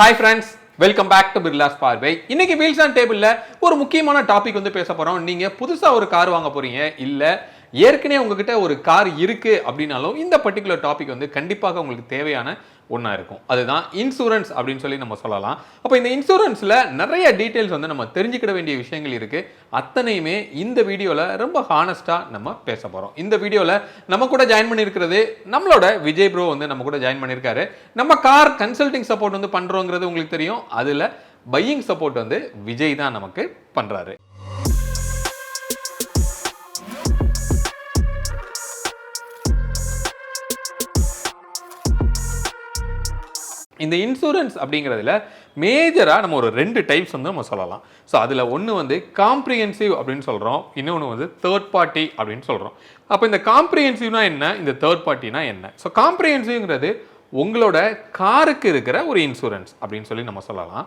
Hi friends, welcome back to Birla's பார்வை. இன்னைக்கு wheels and டேபிள்ல ஒரு முக்கியமான டாபிக் வந்து பேச போறோம். நீங்க புதுசா ஒரு கார் வாங்க போறீங்க இல்ல ஏற்கனவே உங்ககிட்ட ஒரு கார் இருக்கு அப்படினாலும் இந்த பர்టిక్యులர் டாபிக் வந்து கண்டிப்பாக உங்களுக்கு தேவையான ஒண்ணா இருக்கும். அதுதான் இன்சூரன்ஸ் அப்படின்னு சொல்லி நம்ம சொல்லலாம். அப்ப இந்த இன்சூரன்ஸ்ல நிறைய டீடைல்ஸ் வந்து நம்ம தெரிஞ்சுக்கிட வேண்டிய விஷயங்கள் இருக்கு. அத்தனையுமே இந்த வீடியோல ரொம்ப ஹானஸ்டா நம்ம பேச போறோம். இந்த வீடியோல நம்ம கூட ஜாயின் பண்ணியிருக்கிறது நம்மளோட விஜய் ப்ரோ வந்து நம்ம கூட ஜாயின் பண்ணியிருக்காரு. நம்ம கார் கன்சல்டிங் சப்போர்ட் வந்து பண்றோங்கிறது உங்களுக்கு தெரியும். அதுல பையிங் சப்போர்ட் வந்து விஜய் தான் நமக்கு பண்றாரு. இந்த இன்சூரன்ஸ் அப்படிங்கிறதுல மேஜராக நம்ம ஒரு ரெண்டு டைப்ஸ் வந்து நம்ம சொல்லலாம். ஸோ அதில் ஒன்று வந்து காம்ப்ரிஹென்சிவ் அப்படின்னு சொல்கிறோம், இன்னொன்று வந்து தேர்ட் பார்ட்டி அப்படின்னு சொல்கிறோம். அப்போ இந்த காம்ப்ரிஹென்சிவ்னா என்ன, இந்த தேர்ட் பார்ட்டினா என்ன? ஸோ காம்ப்ரிஹென்சிவ்ங்கிறது உங்களோட காருக்கு இருக்கிற ஒரு இன்சூரன்ஸ் அப்படின்னு சொல்லி நம்ம சொல்லலாம்.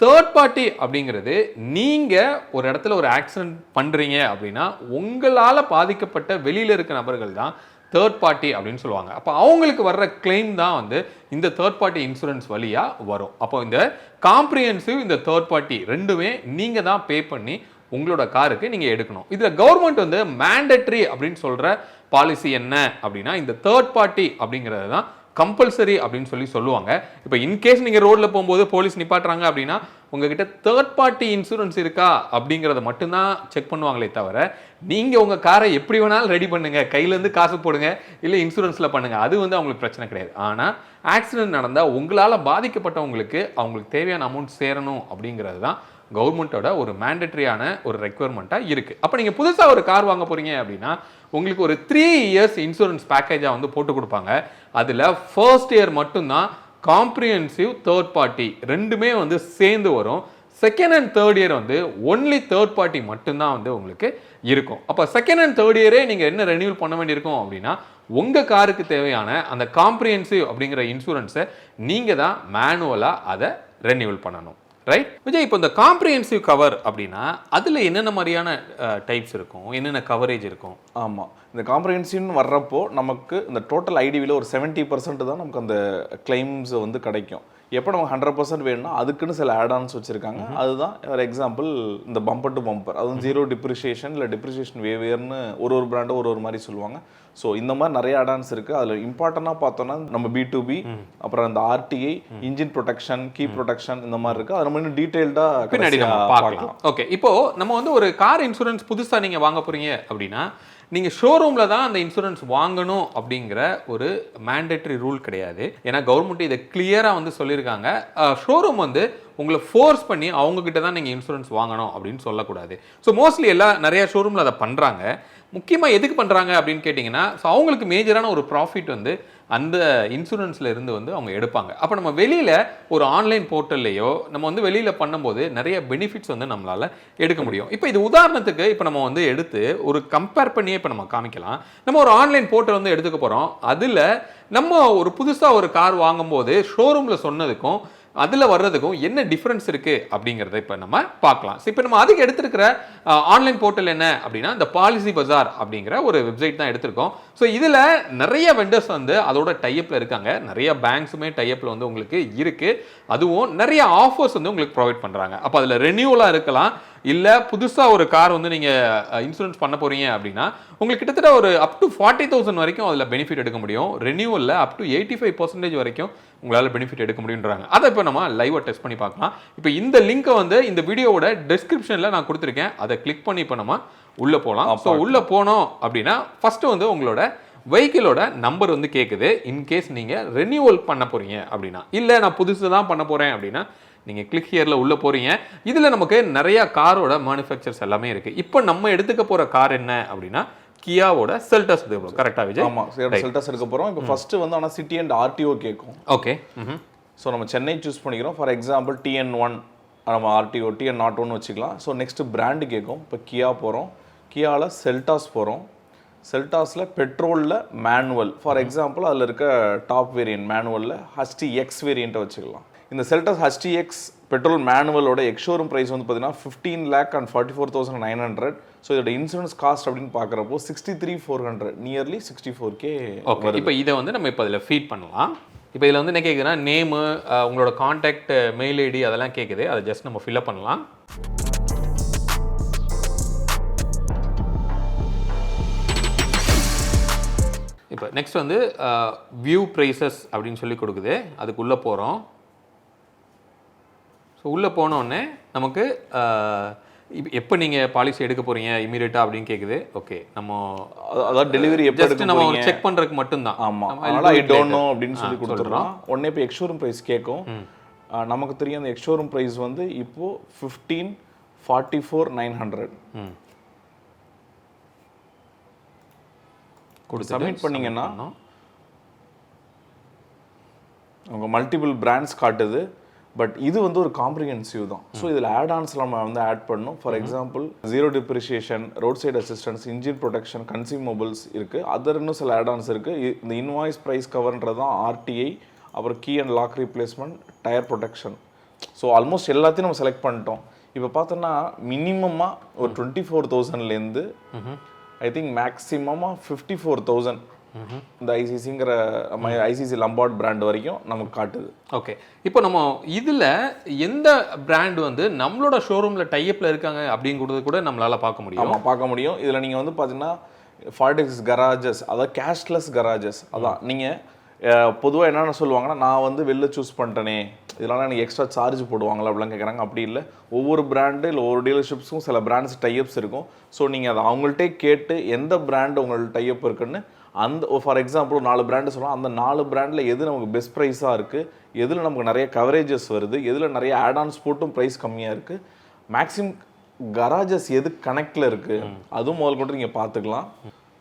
தேர்ட் பார்ட்டி அப்படிங்கிறது நீங்கள் ஒரு இடத்துல ஒரு ஆக்சிடென்ட் பண்ணுறீங்க அப்படின்னா உங்களால் பாதிக்கப்பட்ட வெளியில் இருக்க நபர்கள் தான் தேர்ட் பார்ட்டி அப்படின்னு சொல்லுவாங்க. அப்போ அவங்களுக்கு வர்ற கிளைம் தான் வந்து இந்த தேர்ட் பார்ட்டி இன்சூரன்ஸ் வழியாக வரும். அப்போ இந்த காம்ப்ரிஹென்சிவ் இந்த தேர்ட் பார்ட்டி ரெண்டுமே நீங்கள் தான் பே பண்ணி உங்களோட காருக்கு நீங்கள் எடுக்கணும். இதில் கவர்மெண்ட் வந்து மேண்டட்ரி அப்படின்னு சொல்கிற பாலிசி என்ன அப்படின்னா இந்த தேர்ட் பார்ட்டி அப்படிங்கிறது தான் கம்பல்சரி அப்படின்னு சொல்லி சொல்லுவாங்க. இப்போ இன்கேஸ் நீங்கள் ரோட்டில் போகும்போது போலீஸ் நிப்பாட்டுறாங்க அப்படின்னா உங்ககிட்ட தேர்ட் பார்ட்டி இன்சூரன்ஸ் இருக்கா அப்படிங்கிறத மட்டும்தான் செக் பண்ணுவாங்களே தவிர நீங்கள் உங்கள் காரை எப்படி வேணாலும் ரெடி பண்ணுங்க, கையிலேருந்து காசு போடுங்க, இல்லை இன்சூரன்ஸில் பண்ணுங்க, அது வந்து அவங்களுக்கு பிரச்சனை கிடையாது. ஆனால் ஆக்சிடென்ட் நடந்தால் உங்களால் பாதிக்கப்பட்டவங்களுக்கு அவங்களுக்கு தேவையான அமௌண்ட் சேரணும் அப்படிங்கிறது தான் கவர்மெண்ட்டோட ஒரு மேண்டட்ரியான ஒரு ரெக்குவயர்மெண்ட்டாக இருக்குது. அப்போ நீங்கள் புதுசாக ஒரு கார் வாங்க போகிறீங்க அப்படின்னா உங்களுக்கு ஒரு 3 இயர்ஸ் இன்சூரன்ஸ் பேக்கேஜாக வந்து போட்டு கொடுப்பாங்க. அதில் ஃபர்ஸ்ட் இயர் மட்டும்தான் காம்ப்ரிஹென்சிவ் தேர்ட் பார்ட்டி ரெண்டுமே வந்து சேர்ந்து வரும். செகண்ட் அண்ட் தேர்ட் இயர் வந்து ஒன்லி தேர்ட் பார்ட்டி மட்டும்தான் வந்து உங்களுக்கு இருக்கும். அப்போ செகண்ட் அண்ட் தேர்ட் இயரே நீங்கள் என்ன ரெனியூவல் பண்ண வேண்டியிருக்கும் அப்படின்னா உங்கள் காருக்கு தேவையான அந்த காம்ப்ரிஹென்சிவ் அப்படிங்கிற இன்சூரன்ஸை நீங்கள் தான் மேனுவலாக அதை ரெனியூவல் பண்ணணும். ரைட் விஜய், இப்போ இந்த காம்ப்ரிஹென்சிவ் கவர் அப்படின்னா அதில் என்னென்ன மாதிரியான டைப்ஸ் இருக்கும், என்னென்ன கவரேஜ் இருக்கும்? ஆமாம், இந்த காம்ப்ரிஹென்சிவ்னு வர்றப்போ நமக்கு இந்த டோட்டல் ஐடிவியில் ஒரு 70% தான் நமக்கு அந்த கிளைம்ஸ் வந்து கிடைக்கும். எப்போ நமக்கு 100% வேணும்னா அதுக்குன்னு சில ஆடான்ஸ் வச்சுருக்காங்க. அதுதான் ஒரு எக்ஸாம்பிள் இந்த பம்பர் டு பம்பர், அதுவும் 0 டிப்ரிஷியேஷன் இல்லை டிப்ரிஷியேஷன் வேவேர்னு ஒரு பிராண்டும் ஒரு மாதிரி சொல்லுவாங்க. ஸோ இந்த மாதிரி நிறைய ஆடான்ஸ் இருக்குது. அதில் இம்பார்ட்டண்டாக பார்த்தோன்னா நம்ம B2B, அப்புறம் இந்த RTA, engine protection, key protection, இந்த மாதிரி இருக்குது. அது நம்ம இன்னும் டீட்டெயில்டாக பின்னாடி நம்ம பார்க்கலாம். ஓகே, இப்போது நம்ம வந்து ஒரு கார் இன்சூரன்ஸ் புதுசாக நீங்கள் வாங்க போகிறீங்க அப்படின்னா நீங்கள் ஷோரூமில் தான் அந்த இன்சூரன்ஸ் வாங்கணும் அப்படிங்கிற ஒரு மேண்டேட்ரி ரூல் கிடையாது. ஏன்னா கவர்மெண்ட் இதை கிளியராக வந்து சொல்லியிருக்காங்க. ஷோரூம் வந்து உங்களை ஃபோர்ஸ் பண்ணி அவங்கக்கிட்ட தான் நீங்கள் இன்சூரன்ஸ் வாங்கணும் அப்படின்னு சொல்லக்கூடாது. ஸோ மோஸ்ட்லி நிறைய ஷோரூமில் அதை பண்ணுறாங்க. முக்கியமாக எதுக்கு பண்ணுறாங்க அப்படின்னு கேட்டிங்கன்னா ஸோ அவங்களுக்கு மேஜரான ஒரு ப்ராஃபிட் வந்து அந்த இன்சூரன்ஸில் இருந்து வந்து அவங்க எடுப்பாங்க. அப்போ நம்ம வெளியில் ஒரு ஆன்லைன் போர்ட்டல்லையோ நம்ம வந்து வெளியில் பண்ணும்போது நிறைய பெனிஃபிட்ஸ் வந்து நம்மளால் எடுக்க முடியும். இப்போ இது உதாரணத்துக்கு இப்போ நம்ம வந்து எடுத்து ஒரு கம்பேர் பண்ணியே இப்போ நம்ம காமிக்கலாம். நம்ம ஒரு ஆன்லைன் போர்ட்டல் வந்து எடுத்துக்க போகிறோம். அதில் நம்ம ஒரு புதுசாக ஒரு கார் வாங்கும்போது ஷோரூமில் சொன்னதுக்கும் அதில் வர்றதுக்கும் என்ன டிஃப்ரென்ஸ் இருக்குது அப்படிங்கிறத இப்போ நம்ம பார்க்கலாம். ஸோ இப்போ நம்ம அதுக்கு எடுத்துருக்கிற ஆன்லைன் போர்ட்டல் என்ன அப்படின்னா இந்த பாலிசி பஜார் அப்படிங்கிற ஒரு வெப்சைட் தான் எடுத்திருக்கோம். ஸோ இதில் நிறைய வெண்டர்ஸ் வந்து அதோட டைப்பில் இருக்காங்க. நிறைய பேங்க்ஸுமே டைப்பில் வந்து உங்களுக்கு இருக்குது. அதுவும் நிறைய ஆஃபர்ஸ் வந்து உங்களுக்கு ப்ரொவைட் பண்ணுறாங்க. அப்போ அதில் ரெனியூவலாக இருக்கலாம், இல்லை புதுசாக ஒரு கார் வந்து நீங்கள் இன்சூரன்ஸ் பண்ண போகிறீங்க அப்படின்னா உங்களுக்கு கிட்டத்தட்ட ஒரு அப் டு 40,000 வரைக்கும் அதில் பெனிஃபிட் எடுக்க முடியும். ரெனியூவலில் அப் டு 85% வரைக்கும் உங்களால் பெனிஃபிட் எடுக்க முடியுன்றாங்க. அதை இப்போ நம்ம லைவாக டெஸ்ட் பண்ணி பார்க்கலாம். இப்போ இந்த லிங்கை வந்து இந்த வீடியோவோட டிஸ்கிரிப்ஷனில் நான் கொடுத்துருக்கேன். அதை கிளிக் பண்ணி இப்போ நம்ம உள்ளே போகலாம். ஸோ உள்ளே போனோம் அப்படின்னா ஃபஸ்ட்டு வந்து உங்களோட வெஹிக்கிளோட நம்பர் வந்து கேட்குது. இன்கேஸ் நீங்கள் ரெனியூவல் பண்ண போகிறீங்க அப்படின்னா, இல்லை நான் புதுசு தான் பண்ண போகிறேன் அப்படின்னா நீங்கள் கிளிக் ஹியரில் உள்ளே போகிறீங்க. இதில் நமக்கு நிறையா காரோட மேனுஃபேக்சர்ஸ் எல்லாமே இருக்குது. இப்போ நம்ம எடுத்துக்க போகிற கார் என்ன அப்படின்னா கியாவோட செல்டாஸ் எடுக்க போகிறோம். கரெக்டாக விஜய்? ஆமாம், செல்டாஸ் எடுக்க போகிறோம். இப்போ ஃபஸ்ட்டு வந்து ஆனால் சிட்டி அண்ட் RTO கேட்கும். ஓகே, ஸோ நம்ம சென்னை சூஸ் பண்ணிக்கிறோம். ஃபார் எக்ஸாம்பிள் TN1 நம்ம RTO TN01 வச்சுக்கலாம். ஸோ நெக்ஸ்ட்டு பிராண்டு கேட்கும். இப்போ கியா போகிறோம். கியாவில் செல்டாஸ் போகிறோம். செல்டாஸில் பெட்ரோலில் மேனுவல், ஃபார் எக்ஸாம்பிள் அதில் இருக்க டாப் வேரியன்ட் மேனுவலில் HTX வேரியண்ட்டை வச்சுக்கலாம். இந்த செல்டாஸ் HTX பெட்ரோல் மேனுவலோட எக்ஷோரூம் ப்ரைஸ் வந்து பார்த்தீங்கன்னா 15,44,900. ஸோ இதோட இன்சூரன்ஸ் காஸ்ட் அப்படின்னு பார்க்குறப்போ 63,400, நியர்லி 64K. ஓகே, இப்போ இதை வந்து நம்ம இப்போ அதில் ஃபீட் பண்ணலாம். இப்போ இதில் வந்து என்ன கேட்குதுன்னா நேமு, உங்களோட காண்டாக்ட், மெயில் ஐடி அதெல்லாம் கேட்குது. அதை ஜஸ்ட் நம்ம ஃபில்அப் பண்ணலாம். இப்போ நெக்ஸ்ட் வந்து வியூ ப்ரைஸஸ் அப்படின்னு சொல்லி கொடுக்குது. அதுக்குள்ளே போகிறோம். ஸோ உள்ளே போனோடனே நமக்கு எப்போ நீங்கள் பாலிசி எடுக்க போகிறீங்க இமீடியட்டாக அப்படின்னு கேட்குது. ஓகே, நம்ம அதாவது டெலிவரி எப்போ ஜஸ்ட் நம்ம செக் பண்ணுறதுக்கு மட்டும்தான். ஆமாம், அதனால் ஐ டோன்ட் நோ அப்படின்னு சொல்லி கொடுத்துட்றோம். உடனே இப்போ எக்ஸ்ஷோரூம் ப்ரைஸ் கேட்கும். நமக்கு தெரியும் அந்த எக்ஸ்ஷோரூம் ப்ரைஸ் வந்து இப்போது 15,44,900. சப்மிட் பண்ணிங்கன்னா அவங்க மல்டிபிள் பிராண்ட்ஸ் காட்டுது. பட் இது வந்து ஒரு காம்ப்ரிஹென்சிவ் தான். ஸோ இதில் ஆட்-ஆன்ஸ் நம்ம வந்து ஆட் பண்ணணும். For example 0 depreciation, road side assistance, engine protection, consumables இருக்குது. அதர் இன்னும் சில ஆட்-ஆன்ஸ் இருக்குது. இந்த இன்வாய்ஸ் ப்ரைஸ் கவர்ன்றது தான் RTI, அப்புறம் key and lock replacement, tyre protection. So almost எல்லாத்தையும் நம்ம செலக்ட் பண்ணிட்டோம். இப்போ பார்த்தோன்னா மினிமமாக ஒரு 24,000லேருந்து ஐ திங்க் மேக்ஸிமமாக 54,000 இந்த ஐசிசிங்கிற நம்ம ஐசிசி லம்பார்ட் பிராண்ட் வரைக்கும் நமக்கு காட்டுது. ஓகே, இப்போ நம்ம இதில் எந்த பிராண்ட் வந்து நம்மளோட ஷோரூமில் டைப்பில் இருக்காங்க அப்படிங்கிறது கூட நம்மளால் பார்க்க முடியும். ஆமாம், பார்க்க முடியும். இதில் நீங்கள் வந்து பார்த்தீங்கன்னா 46 கராஜஸ், அதாவது கேஷ்லெஸ் கராஜஸ். அதான் நீங்கள் பொதுவாக என்னென்ன சொல்லுவாங்கன்னா, நான் வந்து வெளில சூஸ் பண்ணிட்டேனே, இதனால் எனக்கு எக்ஸ்ட்ரா சார்ஜ் போடுவாங்களா அப்படிலாம் கேட்குறாங்க. அப்படி இல்லை, ஒவ்வொரு பிராண்டு இல்லை ஒவ்வொரு டீலர்ஷிப்ஸும் சில பிராண்ட்ஸ் டைப்ஸ் இருக்கும். ஸோ நீங்கள் அதை அவங்கள்ட்டே கேட்டு எந்த பிராண்டு உங்கள்ட்ட டைப் இருக்குன்னு அந்த ஃபார் எக்ஸாம்பிள் 4 பிராண்டு சொல்லலாம். அந்த 4 பிராண்டில் எது நமக்கு பெஸ்ட் ப்ரைஸாக இருக்குது, எதில் நமக்கு நிறைய கவரேஜஸ் வருது, எதில் நிறைய ஆட்-ஆன்ஸ் போட்டும் ப்ரைஸ் கம்மியாக இருக்குது, மேக்ஸிமம் கராஜஸ் எது கனெக்டில் இருக்குது, அதுவும் முதல் கொண்டு நீங்கள் பார்த்துக்கலாம்.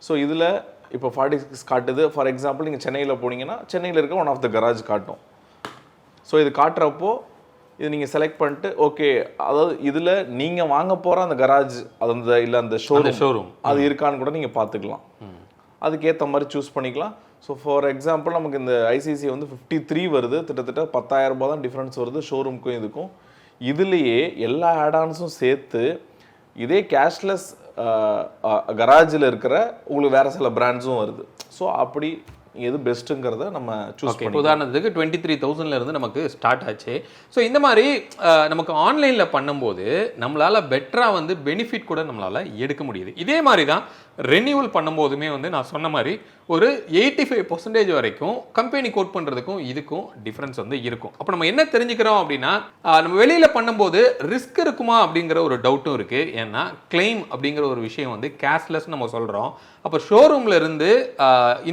ஸோ இதில் இப்போ 46 காட்டுது. ஃபார் எக்ஸாம்பிள் நீங்கள் சென்னையில் போனீங்கன்னா சென்னையில் இருக்க ஒன் ஆஃப் த கராஜ் காட்டும். ஸோ இது காட்டுறப்போ இது நீங்கள் செலக்ட் பண்ணிட்டு ஓகே, அதாவது இதில் நீங்கள் வாங்க போகிற அந்த கராஜ் அந்த இல்லை அந்த ஷோரூம் அது இருக்கான்னு கூட நீங்கள் பார்த்துக்கலாம். அதுக்கேற்ற மாதிரி சூஸ் பண்ணிக்கலாம். ஸோ ஃபார் எக்ஸாம்பிள் நமக்கு இந்த ஐசிசி வந்து 53 வருது. கிட்டத்தட்ட 10,000 ரூபாய் தான் டிஃப்ரென்ஸ் வருது ஷோரூமுக்கும் இதுக்கும். இதுலேயே எல்லா ஆட்-ஆன்ஸும் சேர்த்து இதே கேஷ்லெஸ் கராஜில் இருக்கிற உங்களுக்கு வேறு சில பிராண்ட்ஸும் வருது. ஸோ அப்படி எது பெஸ்ட்டுங்கிறத நம்ம சூஸ் பண்ணி, உதாரணத்துக்கு 23,000 நமக்கு ஸ்டார்ட் ஆச்சு. ஸோ இந்த மாதிரி நமக்கு ஆன்லைனில் பண்ணும்போது நம்மளால் பெட்டராக வந்து பெனிஃபிட் கூட நம்மளால் எடுக்க முடியுது. இதே மாதிரி தான் ரெனியூவல் பண்ணும்போதுமே வந்து நான் சொன்ன மாதிரி ஒரு 85% வரைக்கும் கம்பெனி கோட் பண்ணுறதுக்கும் இதுக்கும் டிஃப்ரென்ஸ் வந்து இருக்கும். அப்போ நம்ம என்ன தெரிஞ்சுக்கிறோம் அப்படின்னா, நம்ம வெளியில் பண்ணும்போது ரிஸ்க் இருக்குமா அப்படிங்கிற ஒரு டவுட்டும் இருக்குது. ஏன்னா கிளைம் அப்படிங்கிற ஒரு விஷயம் வந்து கேஷ்லெஸ் நம்ம சொல்கிறோம். அப்போ ஷோரூமில் இருந்து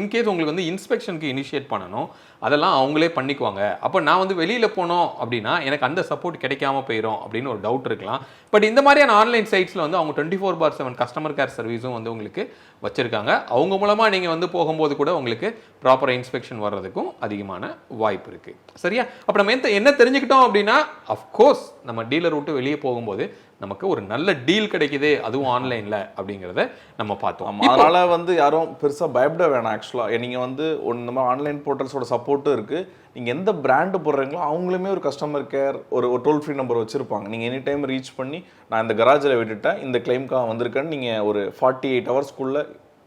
இன்கேஸ் உங்களுக்கு வந்து இன்ஸ்பெக்ஷனுக்கு இனிஷியேட் பண்ணணும், அதெல்லாம் அவங்களே பண்ணிக்குவாங்க. அப்போ நான் வந்து வெளியில் போனோம் அப்படின்னா எனக்கு அந்த சப்போர்ட் கிடைக்காம போயிடும் அப்படின்னு ஒரு டவுட் இருக்கலாம். பட் இந்த மாதிரியான ஆன்லைன் சைட்ஸில் வந்து அவங்க 24/7 கஸ்டமர் கேர் சர்வீஸும் வந்து உங்களுக்கு வச்சுருக்காங்க. அவங்க மூலமாக நீங்கள் வந்து போகும்போது கூட உங்களுக்கு ப்ராப்பராக இன்ஸ்பெக்ஷன் வர்றதுக்கும் அதிகமான வாய்ப்பு இருக்குது. சரியா? அப்போ நம்ம என்ன தெரிஞ்சுக்கிட்டோம் அப்படின்னா, அஃப்கோர்ஸ் நம்ம டீலர் விட்டு வெளியே போகும்போது நமக்கு ஒரு நல்ல டீல் கிடைக்குது, அதுவும் ஆன்லைனில் அப்படிங்கிறத நம்ம பார்த்தோம். அதனால் வந்து யாரும் பெருசாக பயப்பட வேணாம். ஆக்சுவலாக நீங்கள் வந்து இந்த மாதிரி ஆன்லைன் போர்ட்டல்ஸோட சப்போர்ட்டும் இருக்குது. நீங்கள் எந்த பிராண்டு போடுறீங்களோ அவங்களுமே ஒரு கஸ்டமர் கேர் ஒரு டோல் ஃப்ரீ நம்பர் வச்சுருப்பாங்க. நீங்கள் எனி டைம் ரீச் பண்ணி நான் இந்த கராஜில் விட்டுட்டேன், இந்த கிளைம்க்காக வந்திருக்கேன்னு நீங்கள் ஒரு 48 ஹவர்ஸ்க்குள்ளே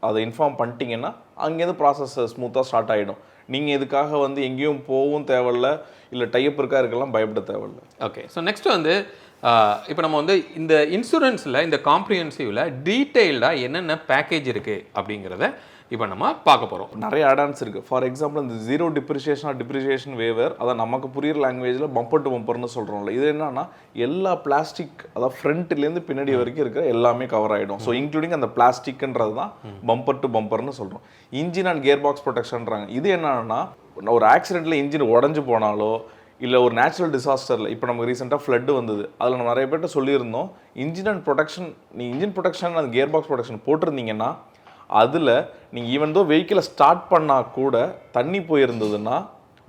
அதை இன்ஃபார்ம் பண்ணிட்டீங்கன்னா அங்கேருந்து ப்ராசஸ் ஸ்மூத்தாக ஸ்டார்ட் ஆகிடும். நீங்கள் இதுக்காக வந்து எங்கேயும் போகவும் தேவையில்லை, இல்லை டைப் இருக்கா இருக்கலாம் பயப்பட தேவையில்லை. ஓகே, ஸோ நெக்ஸ்ட் வந்து இப்போ நம்ம வந்து இந்த இன்சூரன்ஸில் இந்த காம்ப்ரிஹென்சிவில் டீட்டெயில்டாக என்னென்ன பேக்கேஜ் இருக்குது அப்படிங்கிறத இப்போ நம்ம பார்க்க போகிறோம். நிறைய ஆட்-ஆன்ஸ் இருக்குது. ஃபார் எக்ஸாம்பிள் இந்த 0 டிப்ரிஷியேஷன் வேவர், அதான் நமக்கு புரியுற லாங்குவேஜில் பம்பர் டு பம்பர்னு சொல்கிறோம்ல. இது என்னன்னா எல்லா பிளாஸ்டிக், அதாவது ஃப்ரண்ட்லேருந்து பின்னாடி வரைக்கும் இருக்கிற எல்லாமே கவர் ஆகிடும். ஸோ இன்க்ளூடிங் அந்த பிளாஸ்டிக்ன்றது தான் பம்பர் டு பம்பர்னு சொல்கிறோம். இன்ஜின் அண்ட் கியர் பாக்ஸ் ப்ரொடெக்ஷன்றாங்க. இது என்னன்னா ஒரு ஆக்சிடென்ட்டில் இன்ஜின் உடஞ்சி போனாலோ இல்லை ஒரு நேச்சுரல் டிசாஸ்டரில், இப்போ நமக்கு ரீசெண்டாக ஃப்ளட்டு வந்தது, அதில் நம்ம நிறைய பேர்ட்ட சொல்லியிருந்தோம் இன்ஜின் அண்ட் ப்ரொடெக்ஷன், நீங்கள் இன்ஜின் ப்ரொடெக்ஷன் அந்த கியர் பாக்ஸ் ப்ரொடெக்ஷன் போட்டிருந்தீங்கன்னா அதில் நீங்கள் ஈவன் தோ வெஹிக்கிளை ஸ்டார்ட் பண்ணால் கூட தண்ணி போயிருந்ததுன்னா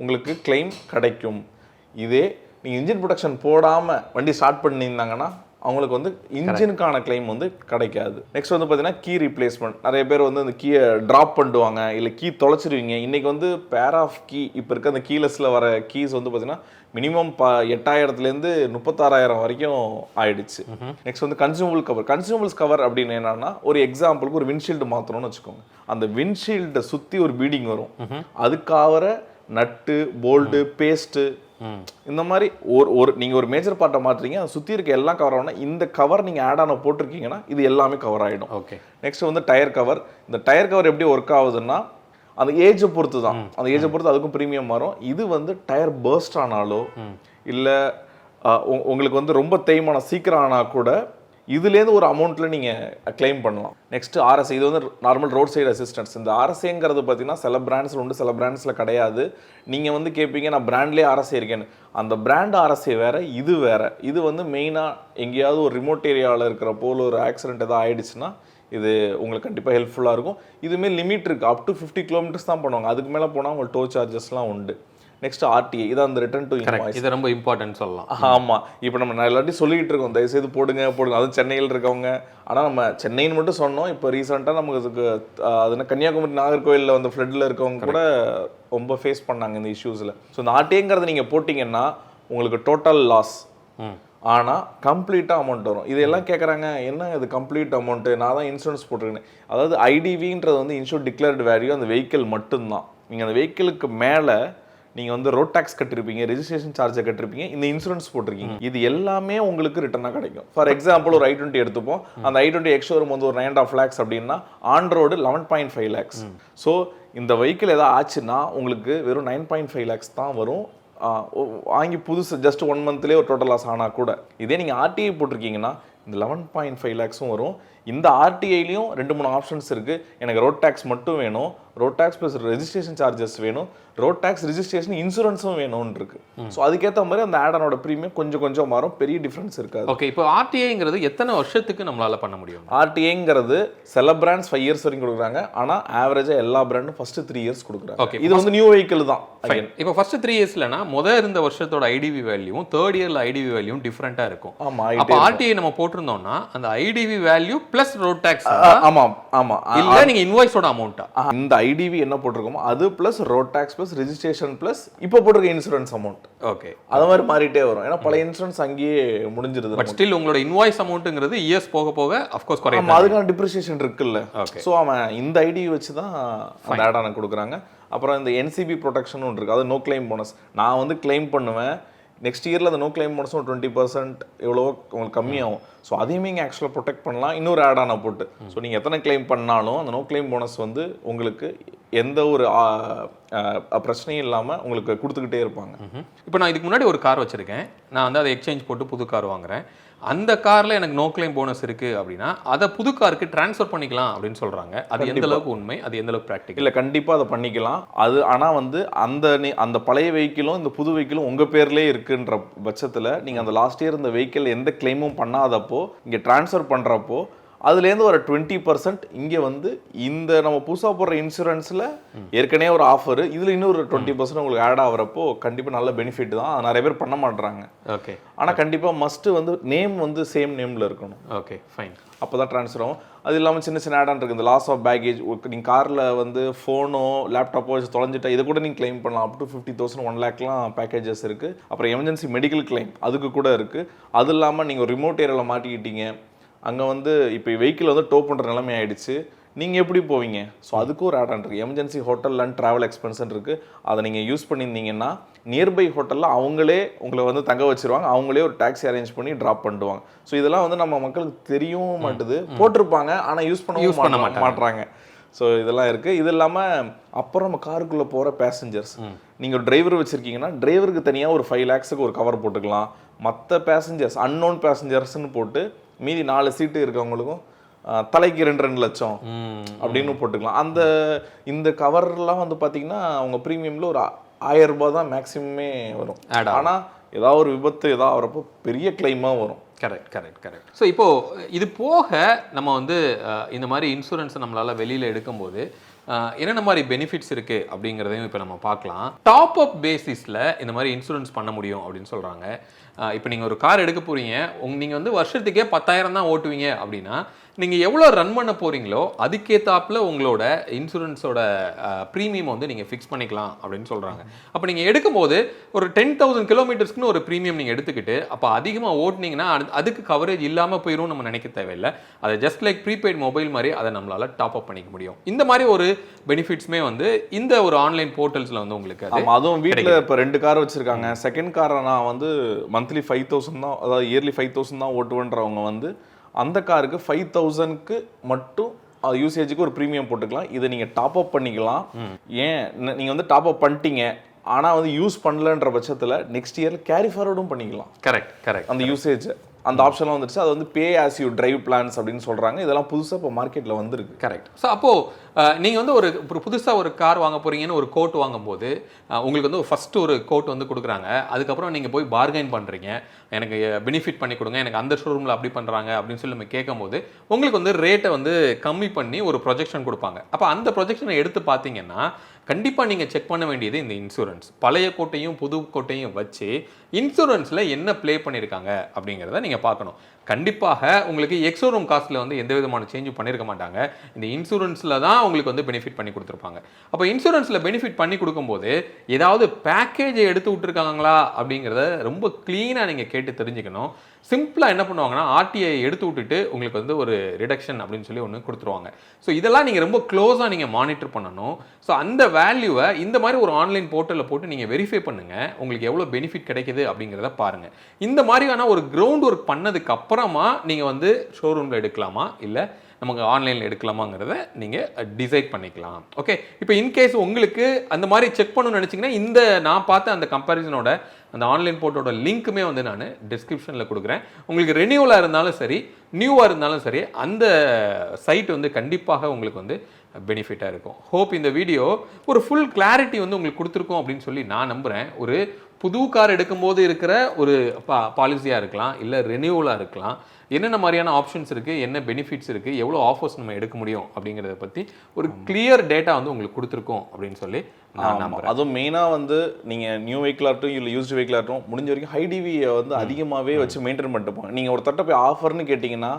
உங்களுக்கு கிளைம் கிடைக்கும். இதே நீங்கள் இன்ஜின் ப்ரொடெக்ஷன் போடாமல் வண்டி ஸ்டார்ட் பண்ணியிருந்தாங்கன்னா அவங்களுக்கு வந்து இன்ஜினுக்கான கிளைம் வந்து கிடைக்காது. நெக்ஸ்ட் வந்து பார்த்தீங்கன்னா கீ ரீப்ளேஸ்மெண்ட். நிறைய பேர் வந்து அந்த கீயை ட்ராப் பண்ணிடுவாங்க, இல்லை கீ தொலைச்சிருவீங்க. இன்றைக்கி வந்து பேர் ஆஃப் கீ, இப்போ இருக்க அந்த கீலெஸில் வர கீஸ் வந்து பார்த்தீங்கன்னா மினிமம் 8,000லேருந்து 36,000 வரைக்கும் ஆயிடுச்சு. நெக்ஸ்ட் வந்து கன்சூமபிள்ஸ் கவர் அப்படின்னு என்னன்னா, ஒரு எக்ஸாம்பிளுக்கு ஒரு விண்ட்ஷீல்டு மாற்றணும்னு வச்சுக்கோங்க. அந்த விண்ட்ஷீல்டை சுற்றி ஒரு பீடிங் வரும், அதுக்காக நட்டு போல்டு பேஸ்ட்டு இந்த மாதிரி ஒரு நீங்கள் ஒரு மேஜர் பார்ட்டை மாற்றுறீங்க, அதை சுற்றி இருக்க எல்லாம் கவர் ஆகணும். இந்த கவர் நீங்கள் ஆட் ஆன போட்டிருக்கீங்கன்னா இது எல்லாமே கவர் ஆகிடும். ஓகே. நெக்ஸ்ட் வந்து டயர் கவர். இந்த டயர் கவர் எப்படி ஒர்க் ஆகுதுன்னா அந்த ஏஜை பொறுத்து தான், அந்த ஏஜை பொறுத்து அதுக்கும் ப்ரீமியம் வரும். இது வந்து டயர் பர்ஸ்ட் ஆனாலோ இல்லை உங்களுக்கு வந்து ரொம்ப தேய்மானம் சீக்கிரம் ஆனால் கூட இதுலேருந்து ஒரு அமௌண்ட்டில் நீங்கள் கிளைம் பண்ணலாம். நெக்ஸ்ட் ஆர்எஸ்ஐ, இது வந்து நார்மல் ரோட் சைடு அசிஸ்டன்ஸ். இந்த ஆர்எஸ்ஐங்கிறது பார்த்தீங்கன்னா சில பிராண்ட்ஸில் உண்டு, சில பிராண்ட்ஸில் கிடையாது. நீங்கள் வந்து கேட்பீங்க நான் பிராண்ட்லேயே ஆர்எஸ்ஐ இருக்கேன்னு. அந்த பிராண்ட் ஆர்எஸ்ஐ வேறு, இது வேறு. இது வந்து மெயினாக எங்கேயாவது ஒரு ரிமோட் ஏரியாவில் இருக்கிறப்போ ஒரு ஆக்சிடென்ட் எதாவது ஆகிடுச்சுன்னா இது உங்களுக்கு கண்டிப்பாக ஹெல்ப்ஃபுல்லாக இருக்கும். இதுமாரி லிமிட் இருக்குது, அப் டு 50 கிலோமீட்டர்ஸ் தான் பண்ணுவாங்க. அதுக்கு மேலே போனால் உங்களுக்கு டோ சார்ஜஸ்லாம் உண்டு. நெக்ஸ்ட் ஆர்டிஏ, இது அந்த ரிட்டர்ன் டு இன்வாய்ஸ். இது ரொம்ப இம்பார்ட்டன்ட் சொல்லலாம். ஆமாம், இப்போ நம்ம எல்லாத்தையும் சொல்லிக்கிட்டு இருக்கோம் தயவுசெய்து போடுங்க. அதுவும் சென்னையில் இருக்கவங்க. ஆனால் நம்ம சென்னைன்னு மட்டும் சொன்னோம். இப்போ ரீசெண்டாக நமக்கு இதுக்கு அதுனா கன்னியாகுமரி நாகர்கோவிலில் வந்து ஃப்ளட்டில் இருக்கவங்க கூட ரொம்ப ஃபேஸ் பண்ணாங்க இந்த இஷ்யூஸில். ஸோ இந்த ஆர்டிஏங்கிறத நீங்கள் போட்டிங்கன்னா உங்களுக்கு டோட்டல் லாஸ், ஆனால் கம்ப்ளீட்டாக அமௌண்ட் வரும். இதெல்லாம் கேட்குறாங்க, என்ன இது கம்ப்ளீட் அமௌண்ட்டு, நான் தான் இன்சூரன்ஸ் போட்டிருக்கேன். அதாவது ஐடிவின்றது வந்து இன்சூர் டிக்ளேர்டு வேல்யூ அந்த வெஹிக்கிள் மட்டும்தான். நீங்கள் அந்த வெஹிக்கிளுக்கு மேலே நீங்கள் வந்து ரோட் டேக்ஸ் கட்டிருப்பீங்க, ரெஜிஸ்ட்ரேஷன் சார்ஜை கட்டிருப்பீங்க, இந்த இன்சூரன்ஸ் போட்டிருக்கீங்க, இது எல்லாமே உங்களுக்கு ரிட்டர்னாக கிடைக்கும். ஃபார் எக்ஸாம்பிள் ஒரு i20 எடுத்துப்போம். அந்த i20 எக்ஸ்ஷோரூம் வந்து ஒரு 9.5 lakhs அப்படின்னா ஆன் ரோடு 11.5 lakhs. ஸோ இந்த வெஹிக்கிள் எதாவது ஆச்சுன்னா உங்களுக்கு வெறும் 9.5 lakhs தான் வரும். வாங்கி புதுசு ஜஸ்ட் 1 monthலேயே ஒரு டோட்டல் லாஸ் ஆனால் கூட. இதே நீங்கள் ஆர்டிஐ போட்டிருக்கீங்கன்னா இந்த 11.5 lakhsம் வரும். இந்த ஆர்டிஐலையும் 2-3 ஆப்ஷன்ஸ் இருக்குது. எனக்கு ரோட் டேக்ஸ் மட்டும் வேணும், road tax plus registration charges வேணும், ரோட் டேக்ஸ் ரெஜிஸ்ட்ரேஷன் இன்சூரன்ஸும் வேணும்னு இருக்கு. ஸோ அதுக்கேற்ற மாதிரி அந்த ஆடனோட ப்ரீமியம் கொஞ்சம் மாறும், பெரிய டிஃப்ரென்ஸ் இருக்காது. ஓகே. இப்போ ஆர்டிஐங்கிறது எத்தனை வருஷத்துக்கு நம்மளால பண்ண முடியும்? ஆர்டிஐங்கிறது சில பிராண்ட்ஸ் 5 years வரைக்கும் கொடுக்குறாங்க. ஆனால் ஆவரேஜாக எல்லா பிராண்டும் ஃபர்ஸ்ட் 3 years கொடுக்குறாங்க. ஓகே. இது வந்து நியூ வெஹிக்கிள் தான். இப்போ ஃபர்ஸ்ட் 3 yearsலனா முதல் இருந்த வருஷத்தோட ஐடிவி வேல்யூவும் தேர்ட் இயர்ல ஐடிவி வேல்யூவும் டிஃபரெண்டா இருக்கும். ஆமா. அப்போ ஆர்டிஐ நம்ம போட்டிருந்தோம்னா அந்த IDV value plus road tax. ஆமா. இல்ல நீங்க இன்வாய்ஸோட அமௌண்ட்டா? இந்த ஐடிவி என்ன போட்டிருக்கோமோ அது plus road tax plus registration plus இப்போ போட்டிருக்க இன்சூரன்ஸ் அமௌண்ட். ஓகே. அது மாதிரி மாறிட்டே வரும். ஏன்னா பல இன்சூரன்ஸ் அங்கேயே முடிஞ்சிருது. பட் ஸ்டில் உங்களோட இன்வாய்ஸ் அமௌண்ட்ங்கிறது இயர்ஸ் போக போக ஆஃப் கோர்ஸ் குறையும். அதுக்கான டிப்ரிசியேஷன் இருக்குல்ல. ஸோ அவன் இந்த ஐடி வச்சு தான் அந்த ஆடான கொடுக்குறாங்க. அப்புறம் இந்த என்சிபி ப்ரொடெக்ஷன் ஒன்று இருக்குது, அது நோ கிளைம் போனஸ். நான் வந்து கிளைம் பண்ணுவேன், நெக்ஸ்ட் இயரில் அந்த நோ கிளைம் போனஸும் 20% எவ்வளவோ உங்களுக்கு கம்மியாகும். ஸோ அதையுமே நீங்கள் ஆக்சுவலாக ப்ரொடெக்ட் பண்ணலாம் இன்னொரு ஆடான போட்டு. ஸோ நீங்கள் எத்தனை கிளைம் பண்ணாலும் அந்த நோ கிளைம் போனஸ் வந்து உங்களுக்கு எந்த ஒரு பிரச்சனையும் இல்லாமல் உங்களுக்கு கொடுத்துக்கிட்டே இருப்பாங்க. இப்போ நான் இதுக்கு முன்னாடி ஒரு கார் வச்சுருக்கேன், நான் வந்து அதை எக்ஸ்சேஞ்ச் போட்டு புது கார் வாங்குறேன். அந்த காரில் எனக்கு நோ கிளைம் போனஸ் இருக்குது அப்படின்னா அதை புது காருக்கு ட்ரான்ஸ்ஃபர் பண்ணிக்கலாம் அப்படின்னு சொல்கிறாங்க. அது எந்த அளவுக்கு உண்மை, அது எந்த அளவுக்கு ப்ராக்டிக்கல்? இல்லை, கண்டிப்பாக அதை பண்ணிக்கலாம். அது ஆனால் வந்து அந்த பழைய வெஹிக்கிளும் இந்த புது வெஹிக்கிளும் உங்கள் பேர்லேயே இருக்குன்ற பட்சத்தில் நீங்கள் அந்த லாஸ்ட் இயர் இந்த வெஹிக்கிள் எந்த கிளைமும் பண்ணாதப்போ இங்கே ட்ரான்ஸ்ஃபர் பண்ணுறப்போ அதுலேருந்து ஒரு 20% இங்கே வந்து இந்த நம்ம புதுசாக போடுற இன்சூரன்ஸில் ஏற்கனவே ஒரு ஆஃபர், இதில் இன்னொரு 20% உங்களுக்கு ஆட் ஆகிறப்போ கண்டிப்பாக நல்ல பெனிஃபிட் தான். அது நிறைய பேர் பண்ண மாட்டுறாங்க. ஓகே. ஆனால் கண்டிப்பாக மஸ்ட்டு வந்து நேம் வந்து சேம் நேமில் இருக்கணும். Okay, fine. அப்போ தான் ட்ரான்ஸ்ஃபர் ஆகும். அது இல்லாமல் சின்ன ஆடான் இருக்குது. இந்த லாஸ் ஆஃப் பேக்கேஜ், நீங்கள் காரில் வந்து ஃபோனோ லேப்டாப்போ வச்சு தொலைஞ்சிட்டா இதை கூட நீங்கள் கிளைம் பண்ணலாம். அப் டு 50,000 1 lakhலாம் பேக்கேஜஸ் இருக்குது. அப்புறம் எமர்ஜென்சி மெடிக்கல் கிளைம் அதுக்கு கூட இருக்குது. அது இல்லாமல் நீங்கள் ரிமோட் ஏரியாவில் மாட்டிக்கிட்டீங்க, அங்கே வந்து இப்போ வெஹிக்கிள் வந்து டோ பண்ணுற நிலைமை ஆகிடுச்சு, நீங்கள் எப்படி போவீங்க? ஸோ அதுக்கு ஒரு ஆட் ஆன் இருக்குது. எமர்ஜென்சி ஹோட்டல் அண்ட் ட்ராவல் எக்ஸ்பென்ஷன் இருக்குது. அதை நீங்கள் யூஸ் பண்ணியிருந்தீங்கன்னா நியர்பை ஹோட்டலில் அவங்களே உங்களை வந்து தங்க வச்சுருவாங்க, அவங்களே ஒரு டாக்ஸி அரேஞ்ச் பண்ணி ட்ராப் பண்ணிடுவாங்க. ஸோ இதெல்லாம் வந்து நம்ம மக்களுக்கு தெரியவும் மாட்டுது, போட்டிருப்பாங்க ஆனால் யூஸ் பண்ண மாட்டாங்க. ஸோ இதெல்லாம் இருக்குது. இது இல்லாமல் அப்புறம் நம்ம காருக்குள்ளே போகிற பேசஞ்சர்ஸ், நீங்கள் ஒரு டிரைவர் வச்சுருக்கீங்கன்னா டிரைவருக்கு தனியாக ஒரு 5 lakhsக்கு ஒரு கவர் போட்டுக்கலாம். மற்ற பேசஞ்சர்ஸ் அன்னோன் பேசஞ்சர்ஸ்ன்னு போட்டு மீதி 4 சீட்டு இருக்கவங்களுக்கும் தலைக்கு 2 லட்சம் அப்படின்னு போட்டுக்கலாம். இந்த கவர்லாம் வந்து பார்த்தீங்கன்னா அவங்க ப்ரீமியமில் ஒரு 1000 ரூபாய் தான் மேக்ஸிமமே வரும். ஆனால் ஏதாவது ஒரு விபத்து ஏதாவது வரப்போ பெரிய கிளைமாக வரும். கரெக்ட். ஸோ இப்போது இது போக நம்ம வந்து இந்த மாதிரி இன்சூரன்ஸை நம்மளால் வெளியில் எடுக்கும்போது என்னென்ன மாதிரி பெனிஃபிட்ஸ் இருக்குது அப்படிங்கிறதையும் இப்போ நம்ம பார்க்கலாம். டாப் அப் பேசிஸில் இந்த மாதிரி இன்சூரன்ஸ் பண்ண முடியும் அப்படின்னு சொல்கிறாங்க. இப்போ நீங்கள் ஒரு கார் எடுக்க போகிறீங்க, நீங்கள் வந்து வருஷத்துக்கே 10,000 தான் ஓட்டுவீங்க அப்படின்னா நீங்கள் எவ்வளோ ரன் பண்ண போகிறீங்களோ அதுக்கேற்றாப்புல உங்களோட இன்சூரன்ஸோட ப்ரீமியம் வந்து நீங்கள் ஃபிக்ஸ் பண்ணிக்கலாம் அப்படின்னு சொல்கிறாங்க. அப்போ நீங்கள் எடுக்கும்போது ஒரு 10,000 கிலோமீட்டர்ஸ்க்குன்னு ஒரு ப்ரீமியம் நீங்கள் எடுத்துக்கிட்டு அப்போ அதிகமாக ஓட்டினீங்கன்னா அதுக்கு கவரேஜ் இல்லாமல் போயிடும் நம்ம நினைக்க தேவையில்லை. அதை ஜஸ்ட் லைக் ப்ரீபெய்ட் மொபைல் மாதிரி அதை நம்மளால் டாப் அப் பண்ணிக்க முடியும். இந்த மாதிரி ஒரு பெனிஃபிட்ஸுமே வந்து இந்த ஒரு ஆன்லைன் போர்ட்டல்ஸில் வந்து உங்களுக்கு அதுவும் வீட்டில் இப்போ 2 கார் வச்சுருக்காங்க. செகண்ட் காரை நான் வந்து மந்த்லி 5,000 தான், அதாவது இயர்லி 5,000 தான் ஓட்டுவேன்றவங்க வந்து அந்த காருக்கு 5,000க்கு மட்டும் யூசேஜுக்கு ஒரு ப்ரீமியம் போட்டுக்கலாம். இதை நீங்கள் டாப் அப் பண்ணிக்கலாம். ஏன் நீங்கள் வந்து டாப் அப் பண்ணிட்டீங்க ஆனால் வந்து யூஸ் பண்ணலன்ற பட்சத்தில் நெக்ஸ்ட் இயரில் கேரி ஃபார்வர்டும் பண்ணிக்கலாம். கரெக்ட் அந்த யூசேஜ் அந்த ஆப்ஷன்லாம் வந்துருச்சு. அது வந்து pay as you drive plans அப்படின்னு சொல்கிறாங்க. இதெல்லாம் புதுசாக இப்போ மார்க்கெட்டில் வந்துருக்கு. கரெக்ட். ஸோ அப்போது நீங்கள் வந்து ஒரு புதுசாக ஒரு கார் வாங்க போகிறீங்கன்னு ஒரு கோட் வாங்கும்போது உங்களுக்கு வந்து ஃபஸ்ட்டு ஒரு கோட் வந்து கொடுக்குறாங்க. அதுக்கப்புறம் நீங்கள் போய் பார்கெயின் பண்ணுறீங்க, எனக்கு பெனிஃபிட் பண்ணி கொடுங்க, எனக்கு அந்த ஷோரூமில் அப்படி பண்ணுறாங்க அப்படின்னு சொல்லி நம்ம கேட்கும்போது உங்களுக்கு வந்து ரேட்டை வந்து கம்மி பண்ணி ஒரு ப்ரொஜெக்ஷன் கொடுப்பாங்க. அப்போ அந்த ப்ரொஜெக்ஷனை எடுத்து பார்த்தீங்கன்னா கண்டிப்பாக நீங்கள் செக் பண்ண வேண்டியது இந்த இன்சூரன்ஸ். பழைய கோட்டையும் புது கோட்டையும் வச்சு இன்சூரன்ஸில் என்ன ப்ளே பண்ணியிருக்காங்க அப்படிங்கிறத நீங்கள் பார்க்கணும். கண்டிப்பாக உங்களுக்கு எக்ஸோரூம் காஸ்ட்டில் வந்து எந்த விதமான சேஞ்சும் பண்ணியிருக்க மாட்டாங்க. இந்த இன்சூரன்ஸில் தான் உங்களுக்கு வந்து பெனிஃபிட் பண்ணி கொடுத்துருப்பாங்க. அப்போ இன்சூரன்ஸில் பெனிஃபிட் பண்ணி கொடுக்கும்போது ஏதாவது பேக்கேஜை எடுத்து விட்டுருக்காங்களா அப்படிங்கிறத ரொம்ப க்ளீனாக நீங்கள் கேட்டு தெரிஞ்சுக்கணும். சிம்பிளாக என்ன பண்ணுவாங்கன்னா ஆர்டிஐ எடுத்து விட்டுட்டு உங்களுக்கு வந்து ஒரு ரிடக்ஷன் அப்படின்னு சொல்லி ஒன்று கொடுத்துருவாங்க. ஸோ இதெல்லாம் நீங்கள் ரொம்ப க்ளோஸாக நீங்கள் மானிட்டர் பண்ணணும். ஸோ அந்த வேல்யூவை இந்த மாதிரி ஒரு ஆன்லைன் போர்ட்டலில் போட்டு நீங்கள் வெரிஃபை பண்ணுங்கள், உங்களுக்கு எவ்வளோ பெனிஃபிட் கிடைக்குது அப்படிங்கிறத பாருங்கள். இந்த மாதிரியான ஒரு கிரவுண்ட் ஒர்க் பண்ணதுக்கு அப்புறமா நீங்கள் வந்து ஷோரூமில் எடுக்கலாமா இல்லை நமக்கு ஆன்லைனில் எடுக்கலாமாங்கிறத நீங்கள் டிசைட் பண்ணிக்கலாம். ஓகே, இப்போ இன்கேஸ் உங்களுக்கு அந்த மாதிரி செக் பண்ணணும்னு நினச்சிங்கன்னா இந்த நான் பார்த்த அந்த கம்பேரிசனோட அந்த ஆன்லைன் போர்ட்டோட லிங்க்குமே வந்து நான் டிஸ்கிரிப்ஷனில் கொடுக்குறேன். உங்களுக்கு ரெனியூவலாக இருந்தாலும் சரி நியூவாக இருந்தாலும் சரி அந்த சைட் வந்து கண்டிப்பாக உங்களுக்கு வந்து பெனிஃபிட்டாக இருக்கும். ஹோப் இந்த வீடியோ ஒரு ஃபுல் கிளாரிட்டி வந்து உங்களுக்கு கொடுத்துருக்கோம் அப்படின்னு சொல்லி நான் நம்புகிறேன். ஒரு புது கார் எடுக்கும்போது இருக்கிற ஒரு பாலிசியாக இருக்கலாம், இல்லை ரெனியூவலாக இருக்கலாம், என்னென்ன மாதிரியான ஆப்ஷன்ஸ் இருக்குது, என்ன பெனிஃபிட்ஸ் இருக்குது, எவ்வளோ ஆஃபர்ஸ் நம்ம எடுக்க முடியும் அப்படிங்கிறத பற்றி ஒரு கிளியர் டேட்டா வந்து உங்களுக்கு கொடுத்துருக்கோம் அப்படின்னு சொல்லி நான் நம்புறேன். அதுவும் மெயினாக வந்து நீங்கள் நியூ வெஹிக்கிளாகட்டும் இல்லை யூஸ்டு வெஹிக்கிளாகட்டும் முடிஞ்ச வரைக்கும் ஹைடிவியை வந்து அதிகமாகவே வச்சு மெயின்டைன் பண்ணிட்டு போங்க. நீங்கள் ஒரு தட்டை போய் ஆஃபர்னு கேட்டிங்கன்னா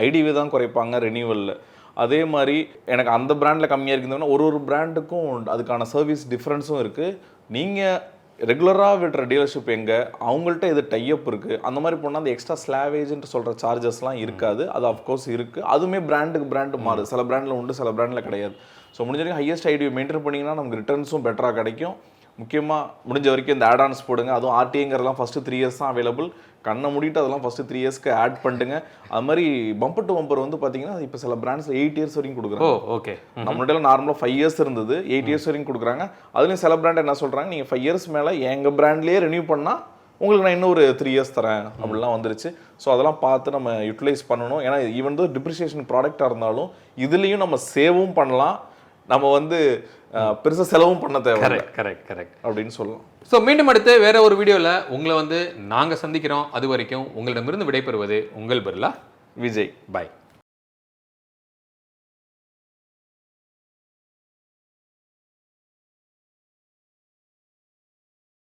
ஐடிவி தான் குறைப்பாங்க ரெனியூவலில். அதே மாதிரி எனக்கு அந்த பிராண்டில் கம்மியாக இருக்குதுன்னா ஒரு பிராண்டுக்கும் அதுக்கான சர்வீஸ் டிஃப்ரென்ஸும் இருக்குது. நீங்கள் ரெகுலராக விடுற டீலர்ஷிப் எங்கே, அவங்கள்ட்ட எது டைப் இருக்குது, அந்த மாதிரி போனால் அந்த எக்ஸ்ட்ரா ஸ்லாவேஜ்ன்ட்டு சொல்கிற சார்ஜஸ்லாம் இருக்காது. அது அஃப்கோர்ஸ் இருக்குது. அதுவுமே பிராண்டுக்கு பிராண்டு மாறுது. சில பிராண்டில் உண்டு, சில பிராண்டில் கிடையாது. ஸோ முடிஞ்ச வரைக்கும் ஹையஸ்ட் ஐடியை மெயின்டைன் பண்ணிங்கன்னா நமக்கு ரிட்டர்ன்ஸும் பெட்டராக கிடைக்கும். முக்கியமாக முடிஞ்ச வரைக்கும் இந்த ஆட்-ஆன்ஸ் போடுங்க. அதுவும் ஆர்டிங்கிறதெல்லாம் ஃபஸ்ட்டு 3 இயர்ஸ் தான் அவைலபிள். கண்ணை மூடிட்டு அதெல்லாம் ஃபஸ்ட்டு 3 இயர்ஸ்க்கு ஆட் பண்ணிட்டுங்க. அது மாதிரி பம்பர் டு பம்பர் வந்து பார்த்தீங்கன்னா இப்போ சில பிராண்ட்ஸில் 8 இயர்ஸ் வரைக்கும் கொடுக்குறாங்க. ஓகே, நம்மள்ட்ட நார்மலாக 5 இயர்ஸ் இருந்தது, 8 இயர்ஸ் வரைக்கும் கொடுக்குறாங்க. அதுலேயும் சில பிராண்ட் என்ன சொல்கிறாங்க, நீங்கள் 5 இயர்ஸ் மேலே எங்கள் பிராண்ட்லேயே ரெனியூ பண்ணால் உங்களுக்கு நான் இன்னும் ஒரு 3 இயர்ஸ் தரேன் அப்படிலாம் வந்துருச்சு. ஸோ அதெல்லாம் பார்த்து நம்ம யூட்டிலைஸ் பண்ணணும். ஏன்னா ஈவன் தோ டிப்ரிசியேஷன் ப்ராடக்டாக இருந்தாலும் இதுலேயும் நம்ம சேவும் பண்ணலாம், நம்ம வந்து பெருசாக செலவும் பண்ண தேவை. கரெக்ட் அப்படின்னு சொல்லலாம். ஸோ மீண்டும் அடுத்து வேற ஒரு வீடியோவில் உங்களை வந்து நாங்கள் சந்திக்கிறோம். அது வரைக்கும் உங்களிடமிருந்து விடைபெறுவது உங்கள் பிர்லா விஜய். பாய்.